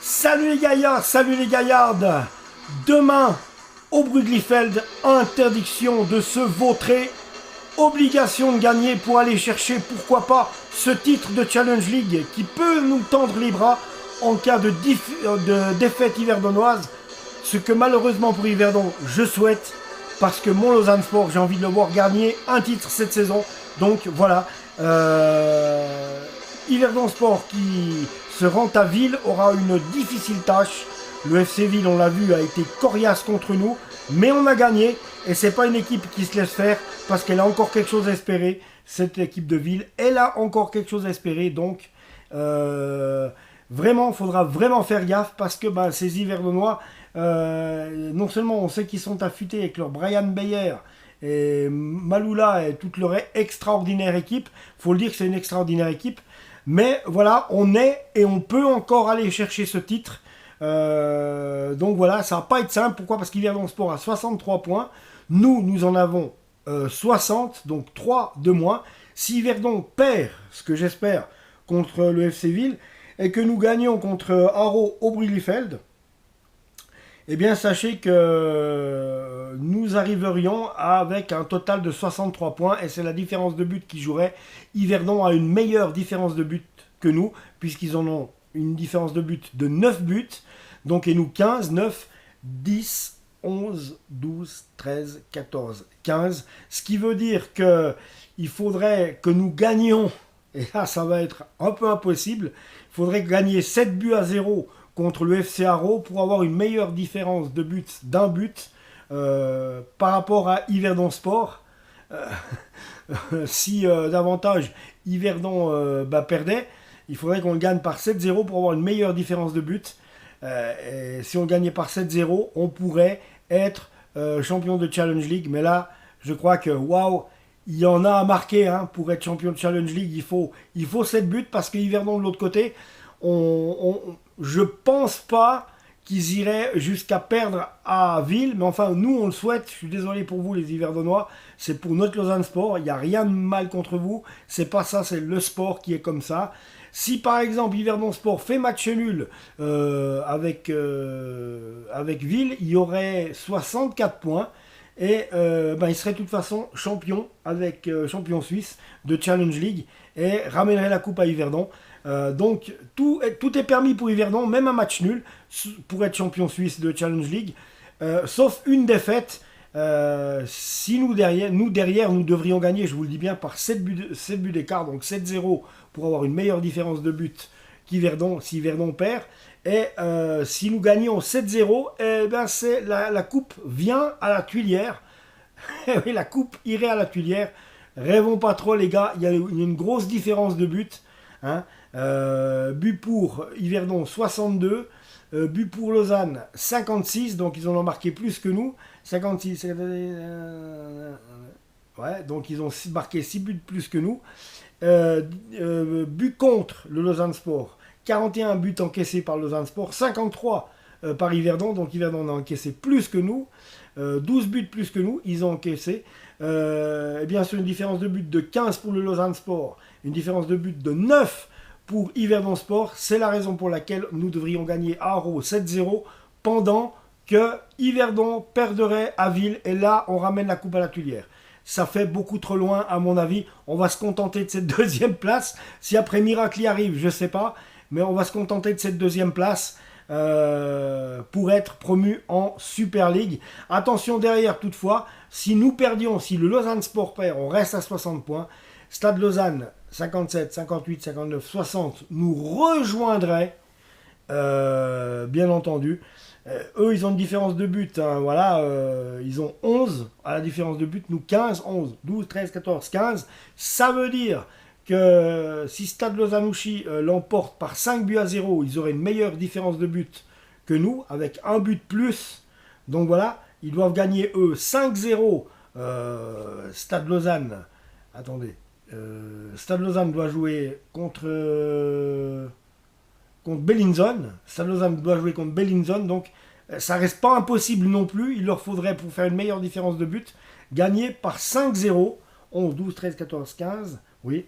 Salut les gaillards, salut les gaillardes. Demain, au Brugliefeld, interdiction de se vautrer, obligation de gagner pour aller chercher, pourquoi pas, ce titre de Challenge League qui peut nous tendre les bras en cas de défaite yverdonoise, ce que malheureusement pour Yverdon, je souhaite, parce que mon Lausanne Sport, j'ai envie de le voir gagner un titre cette saison. Donc voilà, Yverdon Sport qui se rend à Ville aura une difficile tâche. Le FC Ville, on l'a vu, a été coriace contre nous, mais on a gagné. Et c'est pas une équipe qui se laisse faire parce qu'elle a encore quelque chose à espérer. Cette équipe de Ville, elle a encore quelque chose à espérer. Donc, vraiment, il faudra vraiment faire gaffe parce que ces Yverdonois, non seulement on sait qu'ils sont affûtés avec leur Brian Beyer et Maloula et toute leur extraordinaire équipe. Faut le dire que c'est une extraordinaire équipe. Mais voilà, on est et on peut encore aller chercher ce titre. Donc voilà, ça va pas être simple. Pourquoi? Parce qu'Yverdon Sport a 63 points. Nous en avons 60, donc 3 de moins. Si Yverdon perd, ce que j'espère, contre le FC Ville, et que nous gagnons contre Haro au Brugliefeld, eh bien sachez que nous arriverions avec un total de 63 points, et c'est la différence de but qui jouerait. Yverdon a une meilleure différence de but que nous, puisqu'ils en ont une différence de but de 9 buts, donc et nous 15, 9, 10, 11, 12, 13, 14, 15, ce qui veut dire que il faudrait que nous gagnions, et là ça va être un peu impossible, il faudrait gagner 7 buts à 0 contre le FC Haro pour avoir une meilleure différence de but d'un but par rapport à Yverdon Sport. Si davantage Yverdon perdait, il faudrait qu'on le gagne par 7-0 pour avoir une meilleure différence de but. Et si on gagnait par 7-0, on pourrait être champion de Challenge League. Mais là, je crois que waouh, il y en a à marquer pour être champion de Challenge League. Il faut 7 buts parce que Yverdon de l'autre côté, je pense pas qu'ils iraient jusqu'à perdre à Ville, mais enfin nous on le souhaite. Je suis désolé pour vous les Yverdonois, c'est pour notre Lausanne Sport, il n'y a rien de mal contre vous, c'est pas ça, c'est le sport qui est comme ça. Si par exemple Yverdon Sport fait match nul avec Ville, il y aurait 64 points et il serait de toute façon champion avec champion suisse de Challenge League et ramènerait la coupe à Yverdon. Donc tout est permis pour Yverdon, même un match nul pour être champion suisse de Challenge League, sauf une défaite. Si nous derrière, nous devrions gagner, je vous le dis bien, par 7 buts d'écart, donc 7-0 pour avoir une meilleure différence de but qu'Yverdon si Yverdon perd. Et si nous gagnons 7-0, la coupe vient à la Tuilière. Oui, la coupe irait à la Tuilière. Rêvons pas trop les gars, il y a une grosse différence de but. But pour Yverdon 62, but pour Lausanne 56, donc ils en ont marqué plus que nous. 56, ouais, donc ils ont marqué 6 buts plus que nous. But contre le Lausanne Sport, 41 buts encaissés par Lausanne Sport, 53 par Yverdon, donc Yverdon a encaissé plus que nous. 12 buts plus que nous, ils ont encaissé. Et bien sûr, une différence de but de 15 pour le Lausanne Sport, une différence de but de 9 pour Yverdon Sport. C'est la raison pour laquelle nous devrions gagner à Haro 7-0 pendant que Yverdon perdrait à Ville. Et là, on ramène la coupe à la Tuilière. Ça fait beaucoup trop loin, à mon avis. On va se contenter de cette deuxième place. Si après miracle y arrive, je ne sais pas. Mais on va se contenter de cette deuxième place pour être promu en Super League. Attention derrière toutefois, si nous perdions, si le Lausanne Sport perd, on reste à 60 points. Stade Lausanne 57, 58, 59, 60 nous rejoindrait, bien entendu. Eux, ils ont une différence de but, ils ont 11 à la différence de but, nous 15, 11, 12, 13, 14, 15. Ça veut dire que si Stade Lausanne-Ouchy l'emporte par 5 buts à 0, ils auraient une meilleure différence de but que nous, avec un but de plus. Donc voilà, ils doivent gagner eux 5-0. Stade Lausanne, attendez, Stade Lausanne doit jouer contre Bellinzone. Stade Lausanne doit jouer contre Bellinzone, donc ça reste pas impossible non plus. Il leur faudrait, pour faire une meilleure différence de but, gagner par 5-0. 11, 12, 13, 14, 15. Oui,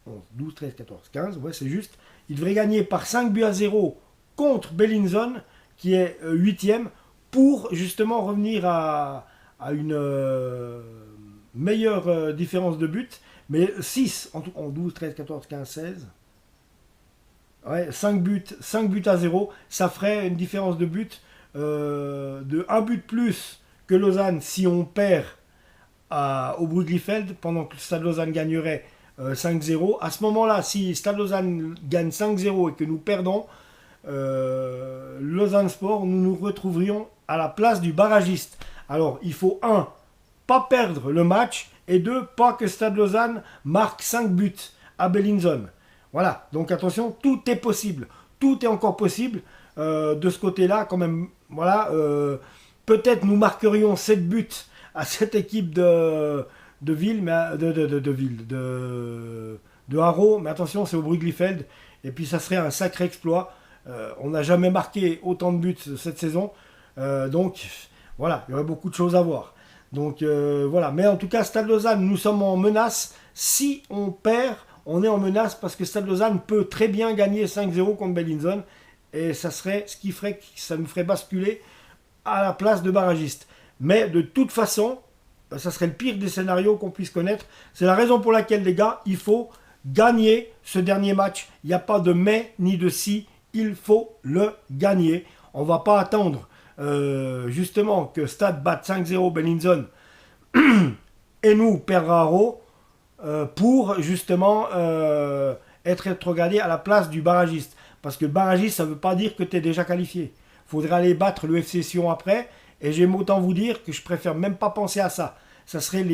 11, 12, 13, 14, 15. Ouais, c'est juste. Ils devraient gagner par 5 buts à 0 contre Bellinzone, qui est 8e, pour justement revenir à une meilleure différence de but. Mais 6 en 12, 13, 14, 15, 16. Ouais, 5 buts à 0, ça ferait une différence de but de 1 but plus que Lausanne si on perd au Brugglifeld, pendant que le Stade Lausanne gagnerait 5-0. À ce moment-là, si Stade Lausanne gagne 5-0 et que nous perdons, Lausanne Sport, nous nous retrouverions à la place du barragiste. Alors, il faut 1, pas perdre le match, et 2, pas que Stade Lausanne marque 5 buts à Bellinzone. Voilà, donc attention, tout est possible. Tout est encore possible de ce côté-là, quand même. Voilà, peut-être nous marquerions 7 buts à cette équipe de Ville, mais de Haro, mais attention, c'est au Brugglifeld, et puis ça serait un sacré exploit. On n'a jamais marqué autant de buts cette saison, donc voilà, il y aurait beaucoup de choses à voir. Donc voilà, mais en tout cas, Stade Lausanne, nous sommes en menace. Si on perd, on est en menace parce que Stade Lausanne peut très bien gagner 5-0 contre Bellinzone, et ça serait ce qui ferait que ça nous ferait basculer à la place de barragiste. Mais de toute façon, ça serait le pire des scénarios qu'on puisse connaître. C'est la raison pour laquelle, les gars, il faut gagner ce dernier match. Il n'y a pas de mais ni de si, il faut le gagner. On ne va pas attendre justement que Stade batte 5-0 Bellinzone et nous perdre à Haro pour justement être rétrogradé à la place du barragiste. Parce que le barragiste, ça ne veut pas dire que tu es déjà qualifié. Il faudrait aller battre le FC Sion après. Et j'aime autant vous dire que je préfère même pas penser à ça. Ça serait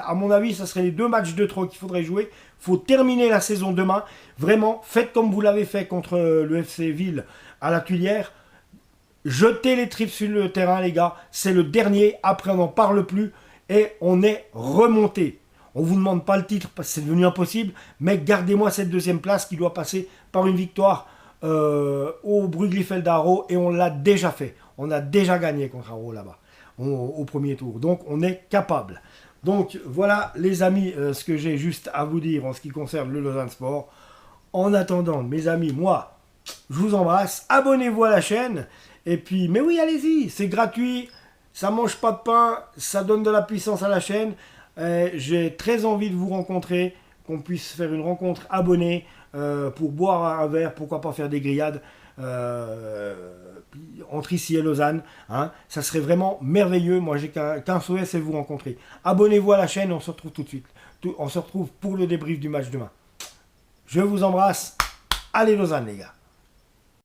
à mon avis, ça serait les 2 matchs de trop qu'il faudrait jouer. Il faut terminer la saison demain. Vraiment, faites comme vous l'avez fait contre le FC Ville à la Tuilière. Jetez les tripes sur le terrain, les gars. C'est le dernier. Après, on n'en parle plus. Et on est remonté. On ne vous demande pas le titre parce que c'est devenu impossible. Mais gardez-moi cette 2e place qui doit passer par une victoire au Brugglifeld Haro. Et on l'a déjà fait. On a déjà gagné contre Haro là-bas, au premier tour. Donc, on est capable. Donc, voilà, les amis, ce que j'ai juste à vous dire en ce qui concerne le Lausanne Sport. En attendant, mes amis, moi, je vous embrasse. Abonnez-vous à la chaîne. Et puis, mais oui, allez-y, c'est gratuit. Ça mange pas de pain. Ça donne de la puissance à la chaîne. J'ai très envie de vous rencontrer. Qu'on puisse faire une rencontre abonnée pour boire un verre. Pourquoi pas faire des grillades entre ici et Lausanne, hein, ça serait vraiment merveilleux. Moi j'ai qu'un souhait, c'est vous rencontrer. Abonnez-vous à la chaîne, on se retrouve tout de suite. On se retrouve pour le débrief du match demain. Je vous embrasse. Allez Lausanne les gars.